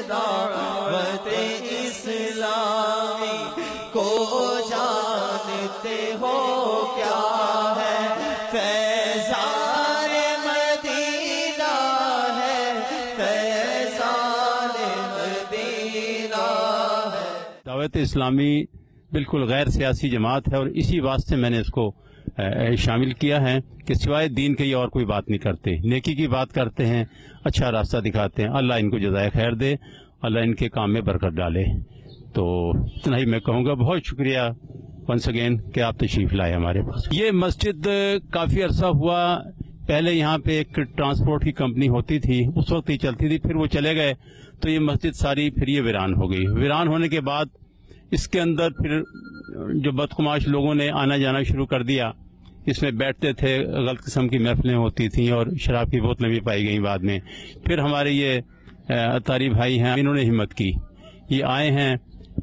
دعوت اسلامی کو جانتے ہو کیا ہے فیضان مدینہ ہے، فیضان مدینہ ہے۔ دعوت اسلامی بالکل غیر سیاسی جماعت ہے، اور اسی واسطے میں نے اس کو شامل کیا ہے کہ سوائے دین کے یہ اور کوئی بات نہیں کرتے، نیکی کی بات کرتے ہیں، اچھا راستہ دکھاتے ہیں۔ اللہ ان کو جزائے خیر دے، اللہ ان کے کام میں برکت ڈالے۔ تو اتنا ہی میں کہوں گا، بہت شکریہ ونس اگین کہ آپ تشریف لائے ہمارے پاس۔ یہ مسجد کافی عرصہ ہوا، پہلے یہاں پہ ایک ٹرانسپورٹ کی کمپنی ہوتی تھی، اس وقت ہی چلتی تھی، پھر وہ چلے گئے تو یہ مسجد ساری پھر یہ ویران ہو گئی۔ ویران ہونے کے بعد اس کے اندر پھر جو بدقماش لوگوں نے آنا جانا شروع کر دیا، اس میں بیٹھتے تھے، غلط قسم کی محفلیں ہوتی تھیں اور شراب کی بوتلیں بھی پائی گئیں بعد میں۔ پھر ہمارے یہ اطاری بھائی ہیں، انہوں نے ہمت کی، یہ آئے ہیں،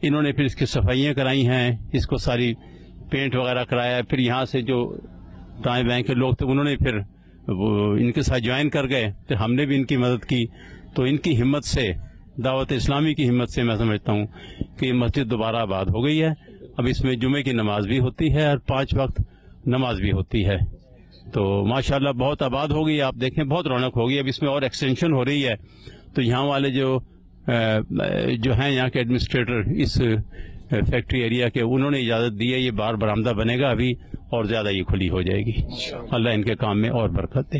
انہوں نے پھر اس کی صفائیاں کرائی ہیں، اس کو ساری پینٹ وغیرہ کرایا۔ پھر یہاں سے جو دائیں بائیں کے لوگ تھے انہوں نے پھر ان کے ساتھ جوائن کر گئے، پھر ہم نے بھی ان کی مدد کی۔ تو ان کی ہمت سے، دعوت اسلامی کی ہمت سے میں سمجھتا ہوں کہ یہ مسجد دوبارہ آباد ہو گئی ہے۔ اب اس میں جمعے کی نماز بھی ہوتی ہے اور 5 وقت نماز بھی ہوتی ہے، تو ماشاءاللہ بہت آباد ہو گئی۔ آپ دیکھیں بہت رونق ہو گئی، اب اس میں اور ایکسٹینشن ہو رہی ہے۔ تو یہاں والے جو ہیں یہاں کے ایڈمنسٹریٹر اس فیکٹری ایریا کے، انہوں نے اجازت دی ہے، یہ بار برآمدہ بنے گا ابھی، اور زیادہ یہ کھلی ہو جائے گی۔ اللہ ان کے کام میں اور برکت دے۔